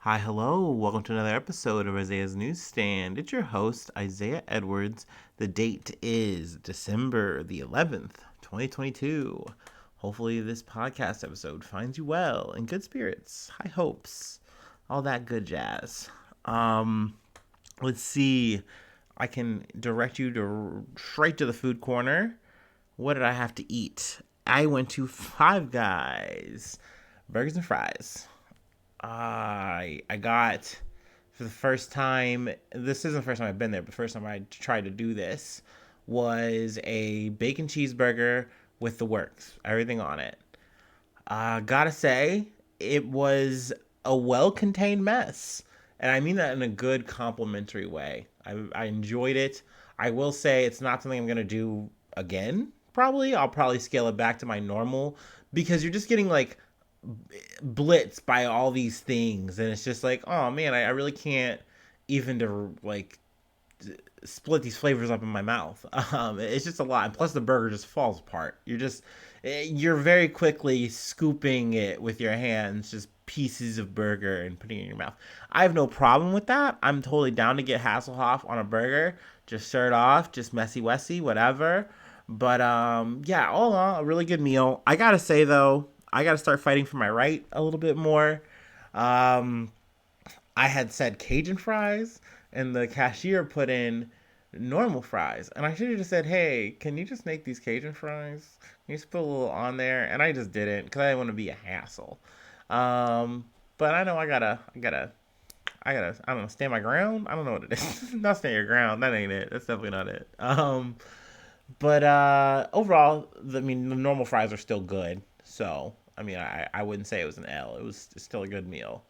Hi, hello. Welcome to another episode of Isaiah's Newsstand. It's your host, Isaiah Edwards. The date is December the 11th, 2022. Hopefully, this podcast episode finds you well, in good spirits, high hopes, all that good jazz. Um, let's see. I can direct you to straight to the food corner. What did I have to eat? I went to Five Guys, burgers and fries. I got for the first time. This isn't the first time I've been there, but the first time I tried to do this was a bacon cheeseburger with the works, everything on it. Gotta say, it was a well-contained mess, and I mean that in a good complimentary way. I enjoyed it. I will say it's not something I'm gonna do again. Probably, I'll probably scale it back to my normal because you're just getting like blitzed by all these things, and it's just like, oh man, I really can't even to like split these flavors up in my mouth. It's just a lot, and plus the burger just falls apart. You're very quickly scooping it with your hands, just pieces of burger and putting it in your mouth. I have no problem with that. I'm totally down to get Hasselhoff on a burger, just shirt off, just messy wessy, whatever. But yeah, all in all, a really good meal. I gotta say though, I gotta start fighting for my right a little bit more. Um, I had said Cajun fries, and the cashier put in normal fries. And I should have just said, hey, can you just make these Cajun fries? Can you just put a little on there? And I just didn't because I didn't want to be a hassle. But I know I don't know, stand my ground? I don't know what it is. Not stand your ground. That ain't it. That's definitely not it. But overall, the normal fries are still good. So, I wouldn't say it was an L. It was still a good meal.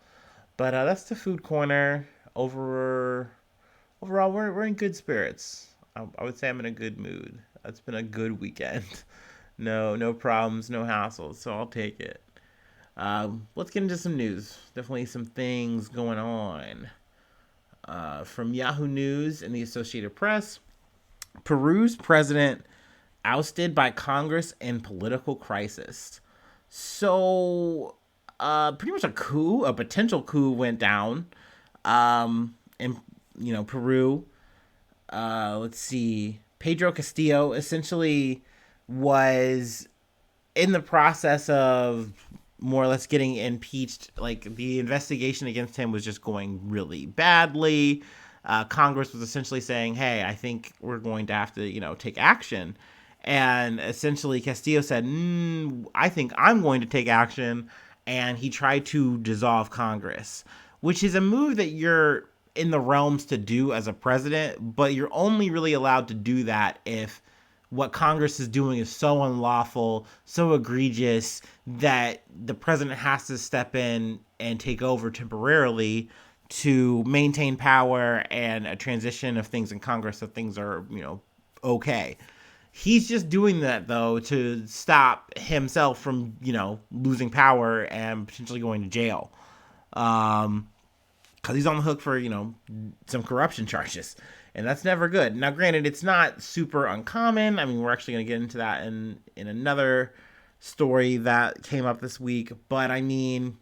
But that's the food corner. Overall, we're in good spirits. I would say I'm in a good mood. It's been a good weekend. No problems, no hassles. So I'll take it. Let's get into some news. Definitely some things going on. From Yahoo News and the Associated Press, Peru's president ousted by Congress in political crisis. So, pretty much a potential coup went down. In Peru. Let's see. Pedro Castillo essentially was in the process of more or less getting impeached. Like the investigation against him was just going really badly. Congress was essentially saying, "Hey, I think we're going to have to, take action." And essentially, Castillo said, "I think I'm going to take action," and he tried to dissolve Congress, which is a move that you're in the realms to do as a president, but you're only really allowed to do that if what Congress is doing is so unlawful, so egregious that the president has to step in and take over temporarily to maintain power and a transition of things in Congress so things are, okay. He's just doing that though to stop himself from, losing power and potentially going to jail. Because he's on the hook for some corruption charges, and that's never good. Now, granted, it's not super uncommon. I mean, we're actually going to get into that in another story that came up this week. But I mean,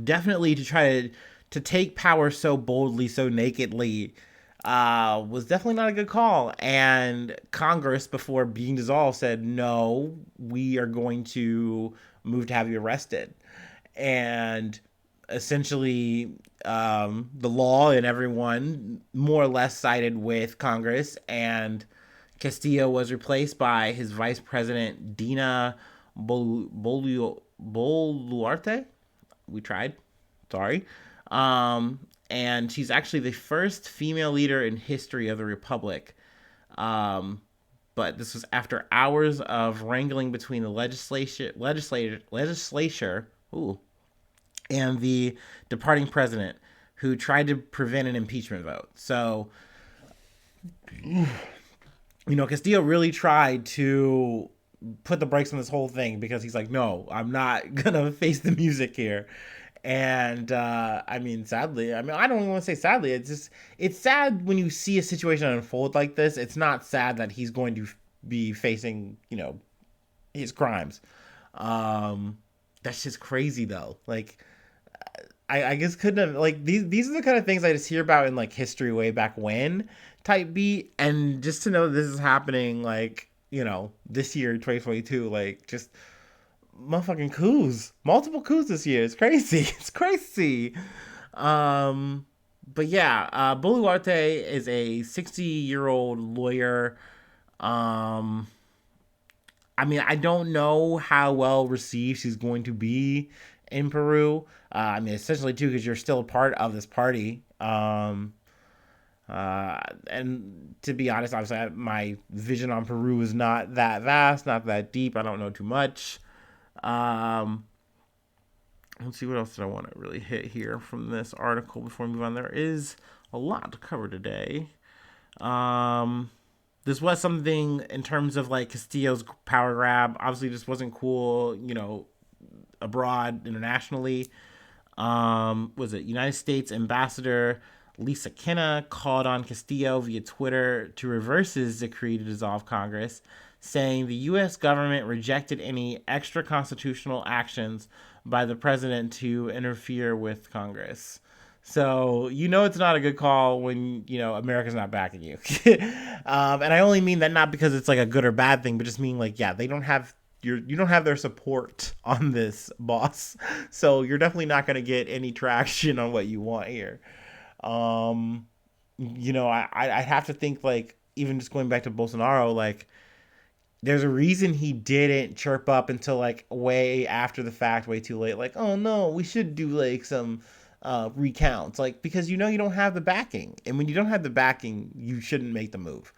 definitely to try to take power so boldly, so nakedly, was definitely not a good call. And Congress, before being dissolved, said no, we are going to move to have you arrested. And essentially, the law and everyone more or less sided with Congress, and Castillo was replaced by his vice president Dina Boluarte. We tried, sorry, and she's actually the first female leader in history of the republic. Um, but this was after hours of wrangling between the legislature, ooh, and the departing president, who tried to prevent an impeachment vote. So, Castillo really tried to put the brakes on this whole thing because he's like, no, I'm not gonna face the music here. And sadly, I don't even want to say sadly. It's sad when you see a situation unfold like this. It's not sad that he's going to be facing, his crimes. That's just crazy though. Like, I guess couldn't have, like, these are the kind of things I just hear about in like history way back when type beat, and just to know this is happening, like, this year 2022, like, just motherfucking coups, multiple coups this year. It's crazy. It's crazy. Um, but yeah, Boluarte is a 60-year-old lawyer. Um, I mean, I don't know how well received she's going to be in Peru. I mean, essentially too, because you're still a part of this party. And to be honest, obviously, my vision on Peru is not that vast, not that deep. I don't know too much. Um, let's see, what else did I want to really hit here from this article before we move on. There is a lot to cover today. This was something in terms of like Castillo's power grab. Obviously, this wasn't cool, abroad, internationally. Was it United States Ambassador Lisa Kenna called on Castillo via Twitter to reverse his decree to dissolve Congress, saying the U.S. government rejected any extra constitutional actions by the president to interfere with Congress. So it's not a good call when America's not backing you. And I only mean that not because it's like a good or bad thing, but just mean like, yeah, they don't have you don't have their support on this, boss. So you're definitely not going to get any traction on what you want here. I have to think, like, even just going back to Bolsonaro, like, there's a reason he didn't chirp up until like way after the fact, way too late. Like, oh no, we should do like some recounts, like, because you don't have the backing, and when you don't have the backing, you shouldn't make the move.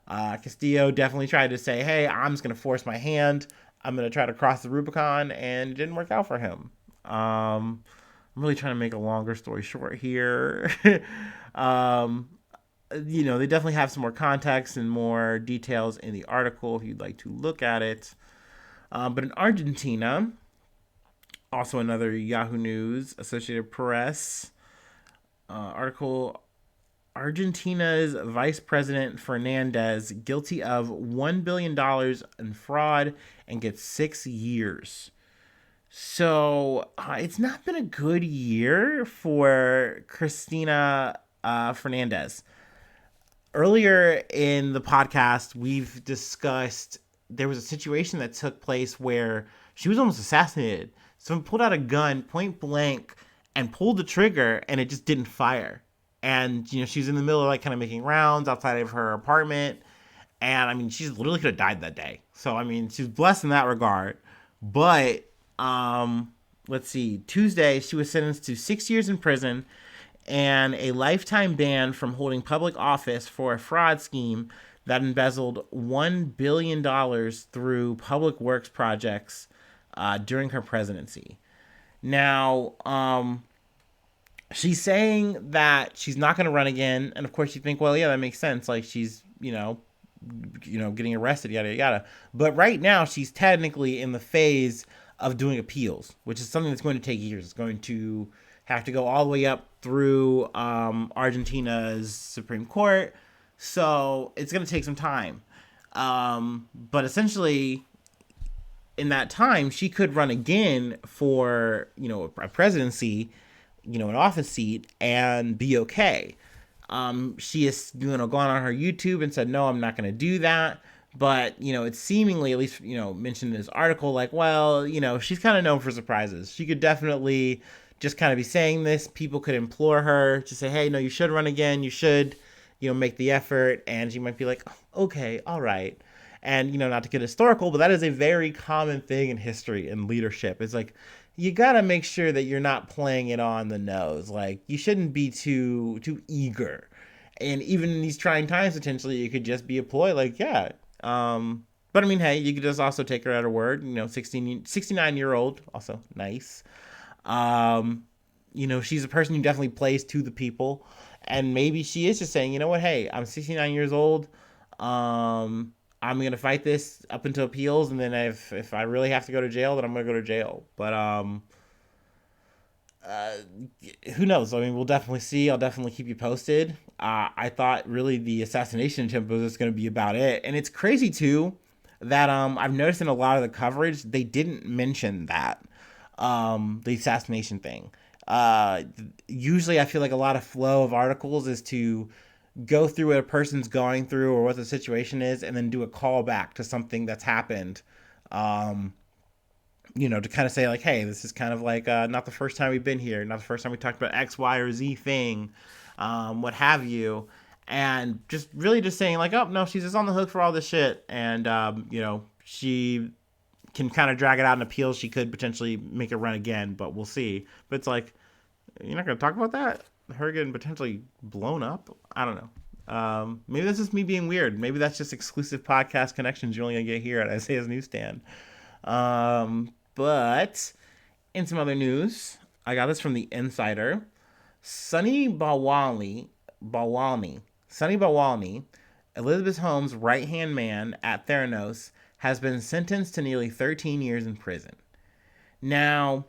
Castillo definitely tried to say, hey, I'm just gonna force my hand. I'm gonna try to cross the Rubicon, and it didn't work out for him. I'm really trying to make a longer story short here. um, they definitely have some more context and more details in the article if you'd like to look at it. But in Argentina, also another Yahoo News, Associated Press article, Argentina's Vice President Fernandez guilty of $1 billion in fraud and gets 6 years. So it's not been a good year for Cristina Fernandez. Earlier in the podcast, we've discussed there was a situation that took place where she was almost assassinated. Someone pulled out a gun point blank and pulled the trigger, and it just didn't fire. And she was in the middle of like kind of making rounds outside of her apartment, and I mean, she literally could have died that day. So I mean, she's blessed in that regard. But let's see, Tuesday she was sentenced to 6 years in prison and a lifetime ban from holding public office for a fraud scheme that embezzled $1 billion through public works projects during her presidency. Now, she's saying that she's not going to run again, and of course you think, well, yeah, that makes sense. Like, she's, getting arrested, yada, yada. But right now, she's technically in the phase of doing appeals, which is something that's going to take years. It's going to have to go all the way up through Argentina's Supreme Court. So it's going to take some time. But essentially, in that time, she could run again for, a presidency, an office seat, and be okay. She has, gone on her YouTube and said, no, I'm not going to do that. But, it's seemingly, at least, mentioned in this article, like, well, she's kind of known for surprises. She could definitely just kind of be saying this. People could implore her to say, hey, no, you should run again. You should, make the effort. And she might be like, oh, okay, all right. And, not to get historical, but that is a very common thing in history and leadership. It's like, you got to make sure that you're not playing it on the nose. Like, you shouldn't be too eager. And even in these trying times, potentially, you could just be a ploy, like, yeah. But I mean, hey, you could just also take her at her word. 69-year-old, also nice. She's a person who definitely plays to the people. And maybe she is just saying, you know what, hey, I'm 69 years old. I'm going to fight this up until appeals. And then if I really have to go to jail, then I'm going to go to jail. But, who knows? I mean, we'll definitely see. I'll definitely keep you posted. I thought really the assassination attempt was just going to be about it. And it's crazy too that I've noticed in a lot of the coverage they didn't mention that the assassination thing. uh, usually I feel like a lot of flow of articles is to go through what a person's going through or what the situation is, and then do a callback to something that's happened. Um, to kind of say like, hey, this is kind of like not the first time we've been here, not the first time we talked about X, Y, or Z thing, what have you, and just really just saying like, oh no, she's just on the hook for all this shit, and she can kind of drag it out in appeals. She could potentially make it run again, but we'll see. But it's like, you're not gonna talk about that? Her getting potentially blown up? I don't know. Maybe that's just me being weird. Maybe that's just exclusive podcast connections you're only gonna get here at Isaiah's Newsstand. But in some other news, I got this from the Insider. Sonny Balwani, Elizabeth Holmes' right-hand man at Theranos, has been sentenced to nearly 13 years in prison. Now,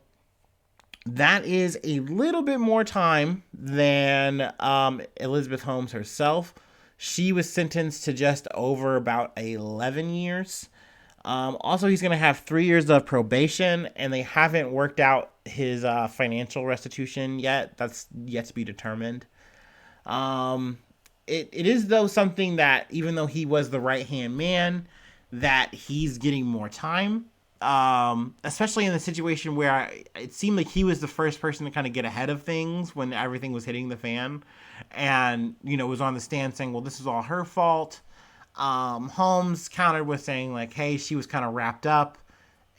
that is a little bit more time than Elizabeth Holmes herself. She was sentenced to just over about 11 years. Also, he's going to have 3 years of probation, and they haven't worked out his financial restitution yet. That's yet to be determined. It is, though, something that, even though he was the right-hand man, that he's getting more time. Especially in the situation where it seemed like he was the first person to kind of get ahead of things when everything was hitting the fan, and was on the stand saying, well, this is all her fault. Holmes countered with saying like, hey, she was kind of wrapped up,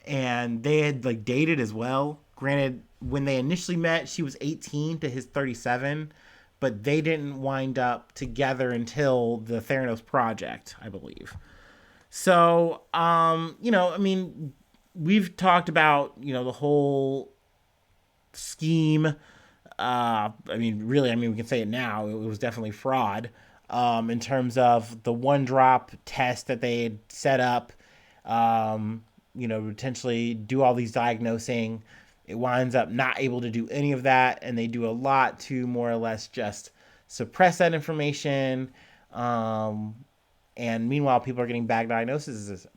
and they had like dated as well. Granted, when they initially met, she was 18 to his 37, but they didn't wind up together until the Theranos project, I believe. So, we've talked about, the whole scheme. We can say it now. It was definitely fraud. In terms of the one drop test that they had set up, potentially do all these diagnosing. It winds up not able to do any of that, and they do a lot to more or less just suppress that information. And meanwhile, people are getting bad diagnoses.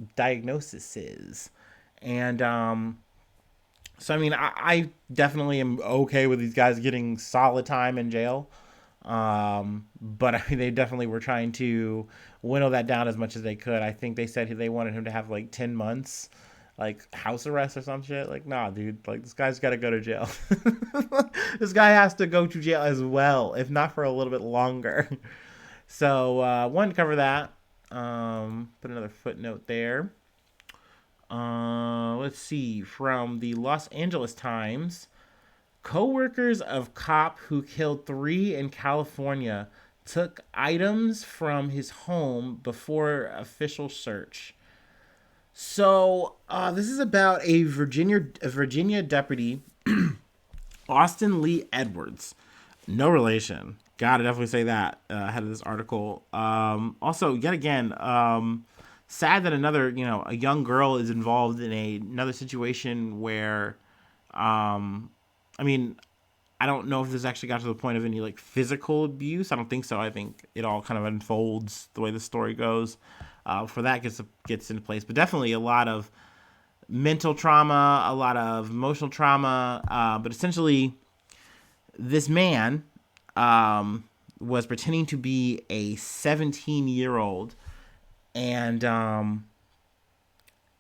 And I definitely am okay with these guys getting solid time in jail. But they definitely were trying to winnow that down as much as they could. I think they said they wanted him to have like 10 months, like house arrest or some shit. Like, nah, dude, like this guy's got to go to jail. This guy has to go to jail as well, if not for a little bit longer. So, wanted to cover that. Put another footnote there. Let's see, from the Los Angeles Times. Co-workers of cop who killed 3 in California took items from his home before official search. So, this is about a Virginia deputy, Austin Lee Edwards. No relation. Gotta definitely say that ahead of this article. Also, yet again, sad that a young girl is involved in another situation where, I don't know if this actually got to the point of any like physical abuse. I don't think so. I think it all kind of unfolds the way the story goes. For that gets into place, but definitely a lot of mental trauma, a lot of emotional trauma. But essentially, this man was pretending to be a 17-year-old, and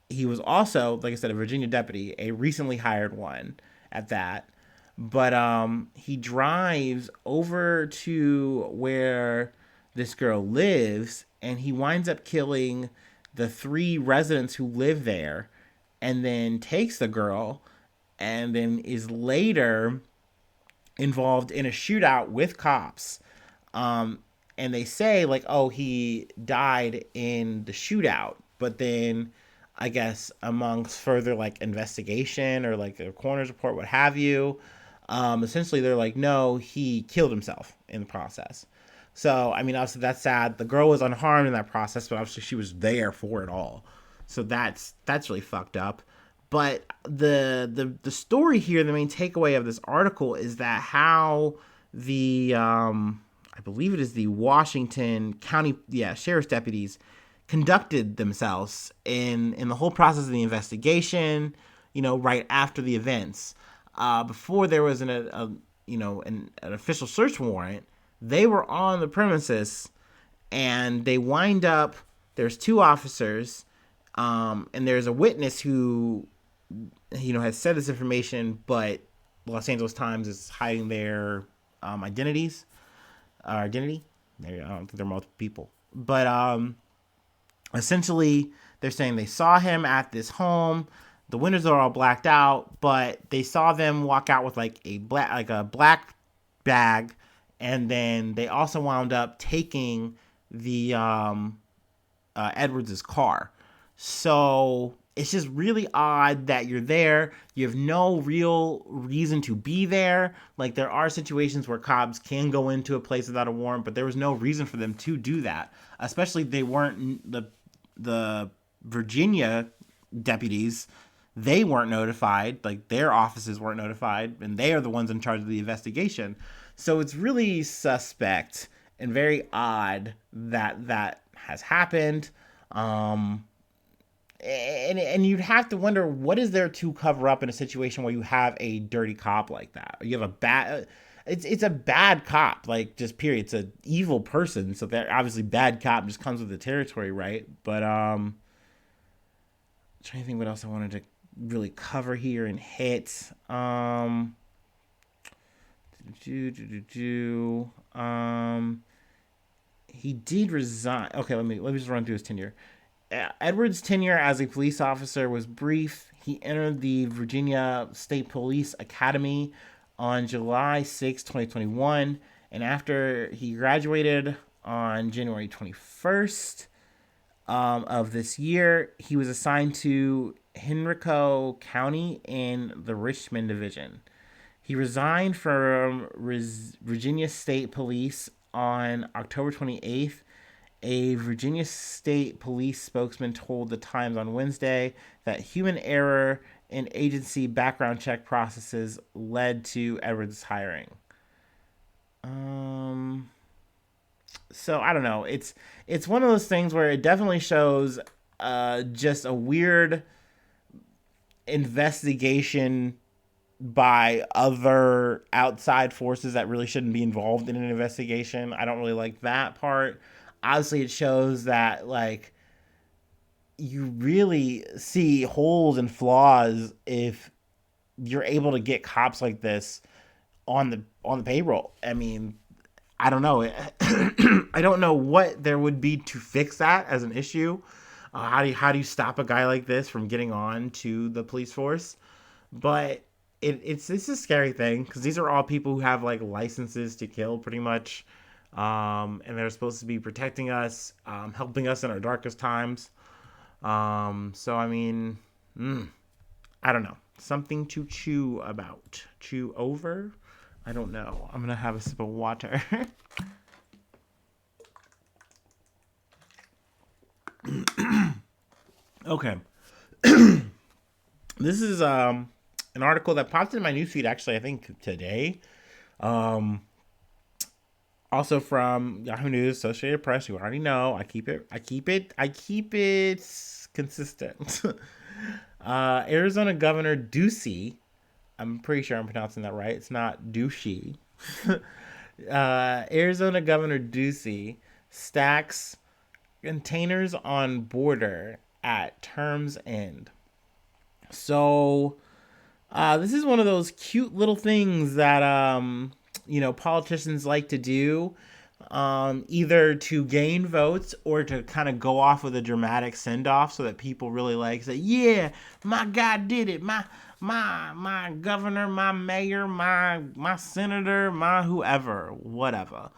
he was also, like I said, a Virginia deputy, a recently hired one at that. But he drives over to where this girl lives, and he winds up killing the 3 residents who live there, and then takes the girl, and then is later involved in a shootout with cops. And they say, like, oh, he died in the shootout. But then, I guess, amongst further, like, investigation or, like, a coroner's report, what have you, essentially they're like, no, he killed himself in the process. So, obviously that's sad. The girl was unharmed in that process, but obviously she was there for it all. So that's really fucked up. But the story here, the main takeaway of this article is that how the, I believe it is the Washington County, sheriff's deputies conducted themselves in the whole process of the investigation, right after the events. before there was an official search warrant. They were on the premises, and they wind up. There's two officers, and there's a witness who, has said this information, but Los Angeles Times is hiding their identity. I don't think they're multiple people, but essentially they're saying they saw him at this home. The windows are all blacked out, but they saw them walk out with like a black bag, and then they also wound up taking the Edwards's car. So it's just really odd that you're there. You have no real reason to be there. Like, there are situations where cops can go into a place without a warrant, but there was no reason for them to do that. Especially they weren't the Virginia deputies. They weren't notified. Like, their offices weren't notified, and they are the ones in charge of the investigation. So it's really suspect and very odd that has happened. And you'd have to wonder, what is there to cover up in a situation where you have a dirty cop like that? Or you have a bad, it's a bad cop, like, just period. It's an evil person, so that obviously bad cop just comes with the territory, right? But I'm trying to think what else I wanted to really cover here and hit. He did resign. Okay, let me just run through his tenure. Edwards' tenure as a police officer was brief. He entered the Virginia State Police Academy on July 6, 2021, and after he graduated on January 21st of this year, he was assigned to Henrico County in the Richmond Division. He resigned from Virginia State Police on October 28th. A Virginia State Police spokesman told the Times on Wednesday that human error in agency background check processes led to Edwards' hiring. So I don't know. It's one of those things where it definitely shows just a weird investigation by other outside forces that really shouldn't be involved in an investigation. I don't really like that part. Obviously, it shows that, like, you really see holes and flaws if you're able to get cops like this on the payroll. I mean, I don't know. I don't know what there would be to fix that as an issue. How do you stop a guy like this from getting on to the police force? But it's a scary thing, because these are all people who have, like, licenses to kill, pretty much. And they're supposed to be protecting us, helping us in our darkest times. So, I mean, I don't know. Something to chew about. Chew over? I don't know. I'm going to have a sip of water. Okay. This is an article that popped in my newsfeed, actually, I think today. Also from Yahoo News, Associated Press. You already know. I keep it consistent. Arizona Governor Ducey. I'm pretty sure I'm pronouncing that right. It's not douchey. Arizona Governor Ducey stacks containers on border at term's end. So, this is one of those cute little things that politicians like to do, either to gain votes or to kind of go off with a dramatic send-off so that people really say, yeah, my guy did it. My governor, my mayor, my senator, my whoever, whatever.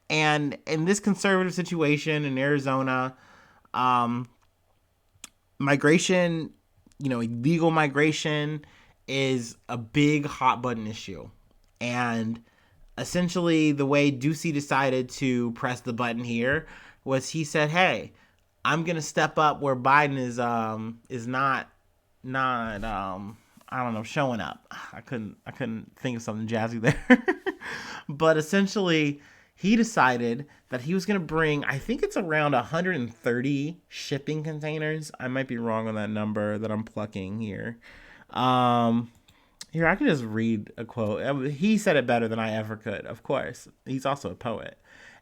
And in this conservative situation in Arizona, migration, illegal migration is a big hot button issue. And essentially the way Ducey decided to press the button here was he said, hey, I'm going to step up where Biden is not I don't know, showing up. I couldn't think of something jazzy there. But essentially he decided that he was going to bring, I think it's around 130 shipping containers. I might be wrong on that number that I'm plucking here. Here, I can just read a quote. He said it better than I ever could, of course. He's also a poet.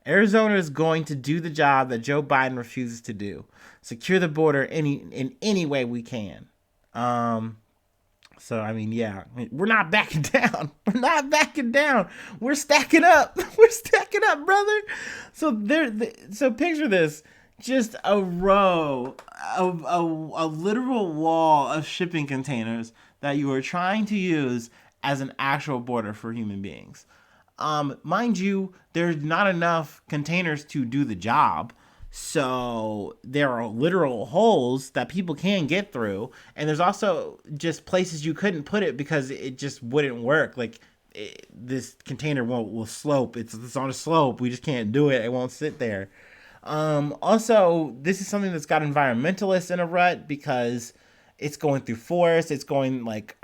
Arizona is going to do the job that Joe Biden refuses to do: secure the border in any way we can. Um, so I mean, yeah, we're not backing down. We're not backing down. We're stacking up. We're stacking up, brother. So so picture this: just a row of a literal wall of shipping containers that you are trying to use as an actual border for human beings. Mind you, there's not enough containers to do the job. So there are literal holes that people can get through. And there's also just places you couldn't put it because it just wouldn't work. Like this container will slope. It's on a slope. We just can't do it. It won't sit there. Also, this is something that's got environmentalists in a rut because it's going through forests. It's going like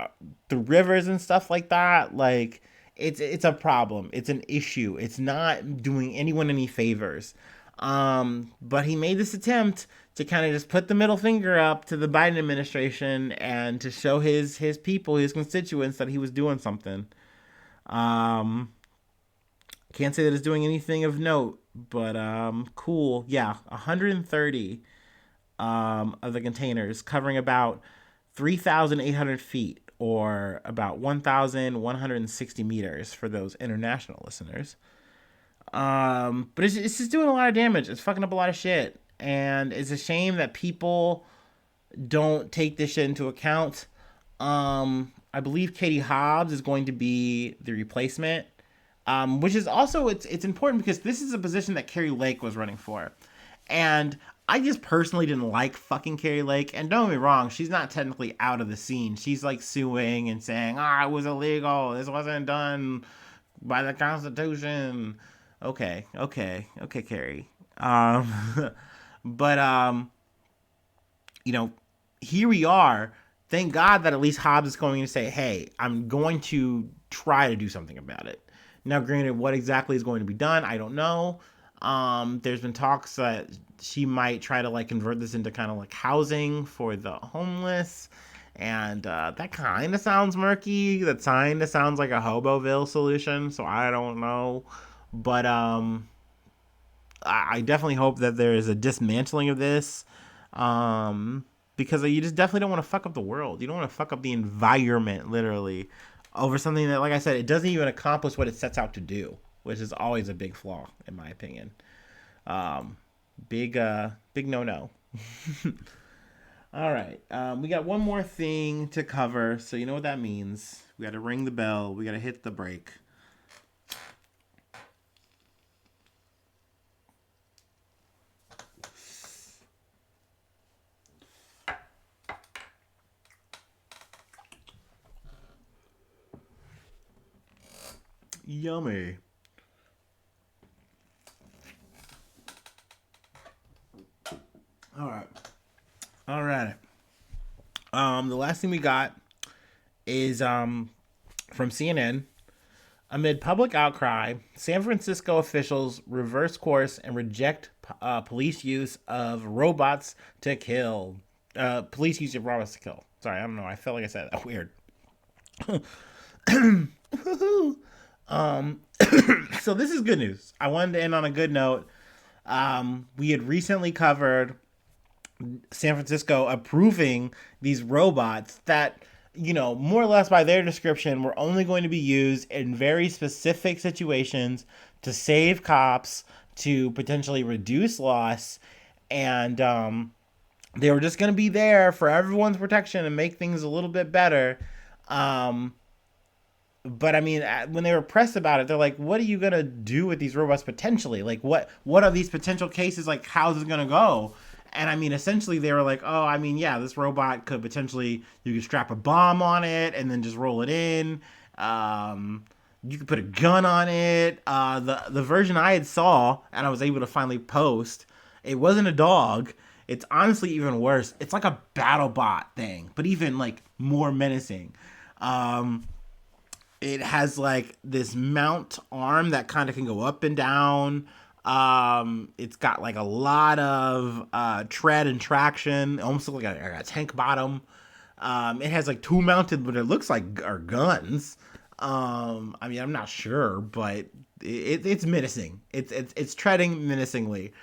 through rivers and stuff like that. Like it's a problem. It's an issue. It's not doing anyone any favors. But he made this attempt to kind of just put the middle finger up to the Biden administration and to show his people, his constituents, that he was doing something. Um, can't say that it's doing anything of note, but cool. Yeah, 130 of the containers covering about 3,800 feet or about 1,160 meters for those international listeners. But it's just doing a lot of damage. It's fucking up a lot of shit. And it's a shame that people don't take this shit into account. I believe Katie Hobbs is going to be the replacement. Which is also, it's important because this is a position that Carrie Lake was running for. And I just personally didn't like fucking Carrie Lake. And don't get me wrong, she's not technically out of the scene. She's like suing and saying, it was illegal. This wasn't done by the Constitution. Okay, Carrie. But here we are. Thank God that at least Hobbs is going to say, hey, I'm going to try to do something about it. Now, granted, what exactly is going to be done, I don't know. There's been talks that she might try to like convert this into kind of like housing for the homeless. And that kind of sounds murky. That kind of sounds like a Hoboville solution. So I don't know. But I definitely hope that there is a dismantling of this. Because you just definitely don't want to fuck up the world. You don't want to fuck up the environment, literally, over something that, like I said, it doesn't even accomplish what it sets out to do, which is always a big flaw, in my opinion. Big no-no. All right. We got one more thing to cover, so you know what that means. We got to ring the bell. We got to hit the break. Yummy. All right. All right. The last thing we got is from CNN. Amid public outcry, San Francisco officials reverse course and reject police use of robots to kill. Police use of robots to kill. Sorry, I don't know. I felt like I said that weird. So this is good news. I wanted to end on a good note. We had recently covered San Francisco approving these robots that, more or less by their description, were only going to be used in very specific situations to save cops, to potentially reduce loss, and they were just going to be there for everyone's protection and make things a little bit better. But I mean, when they were pressed about it, they're like, what are you going to do with these robots potentially? Like, what are these potential cases? Like, how's it going to go? And I mean, essentially they were like, oh, I mean, yeah, this robot could potentially, you could strap a bomb on it and then just roll it in. You could put a gun on it. The version I had saw and I was able to finally post, it wasn't a dog. It's honestly even worse. It's like a battle bot thing, but even like more menacing. It has like this mount arm that kind of can go up and down. It's got like a lot of tread and traction. It almost looks like a tank bottom. It has like two mounted, but it looks like are guns. I mean, I'm not sure, but it's menacing. It's treading menacingly.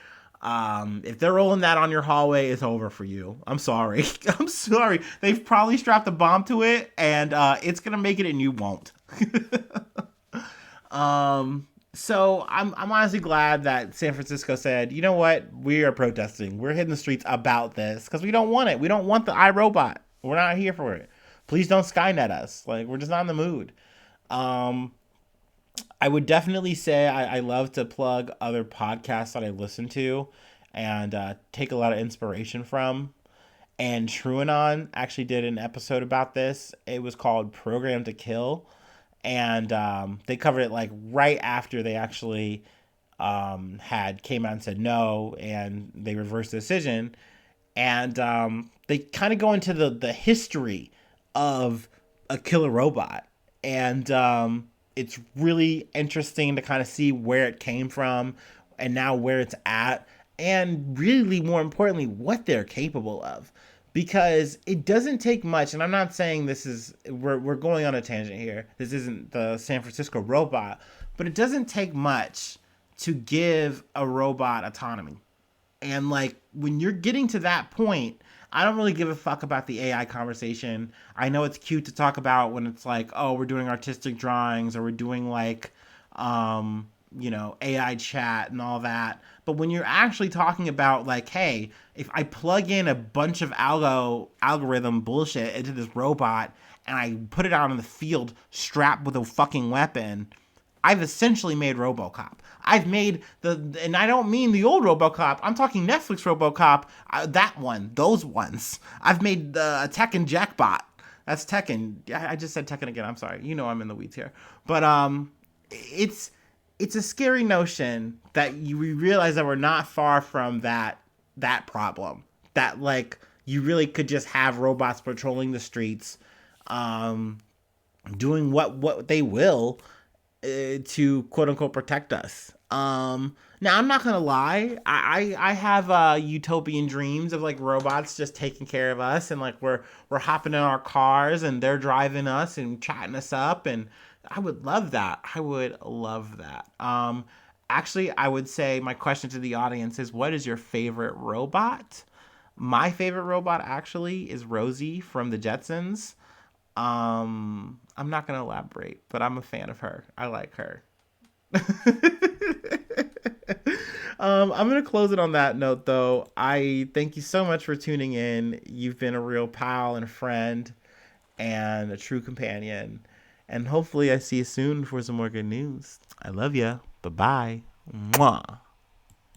If they're rolling that on your hallway, it's over for you. I'm sorry. I'm sorry. They've probably strapped a bomb to it, and it's gonna make it, and you won't. So I'm honestly glad that San Francisco said, you know what, we are protesting. We're hitting the streets about this because we don't want it. We don't want the iRobot. We're not here for it. Please don't Skynet us. Like, we're just not in the mood. Um, I would definitely say I love to plug other podcasts that I listen to and take a lot of inspiration from. And TrueAnon actually did an episode about this. It was called Program to Kill. And they covered it like right after they actually had came out and said no, and they reversed the decision. And they kind of go into the history of a killer robot. And it's really interesting to kind of see where it came from and now where it's at. And really, more importantly, what they're capable of. Because it doesn't take much, and I'm not saying this is, we're going on a tangent here. This isn't the San Francisco robot, but it doesn't take much to give a robot autonomy. And like when you're getting to that point, I don't really give a fuck about the AI conversation. I know it's cute to talk about when it's like, oh, we're doing artistic drawings or we're doing like, AI chat and all that. But when you're actually talking about like, hey, if I plug in a bunch of algorithm bullshit into this robot and I put it out in the field strapped with a fucking weapon, I've essentially made RoboCop. I've made and I don't mean the old RoboCop. I'm talking Netflix RoboCop. That one, those ones. I've made the Tekken Jackbot. That's Tekken. I just said Tekken again. I'm sorry. You know I'm in the weeds here. But it's a scary notion that we realize that we're not far from that problem. That like you really could just have robots patrolling the streets, doing what they will to quote unquote protect us. Now I'm not gonna lie, I have utopian dreams of like robots just taking care of us, and like we're hopping in our cars and they're driving us and chatting us up, and I would love that. I would love that. Actually, I would say my question to the audience is, what is your favorite robot? My favorite robot actually is Rosie from the Jetsons. I'm not gonna elaborate, but I'm a fan of her. I like her. I'm gonna close it on that note, though. I thank you so much for tuning in. You've been a real pal and a friend, and a true companion. And hopefully, I see you soon for some more good news. I love you. Bye bye. Mwah.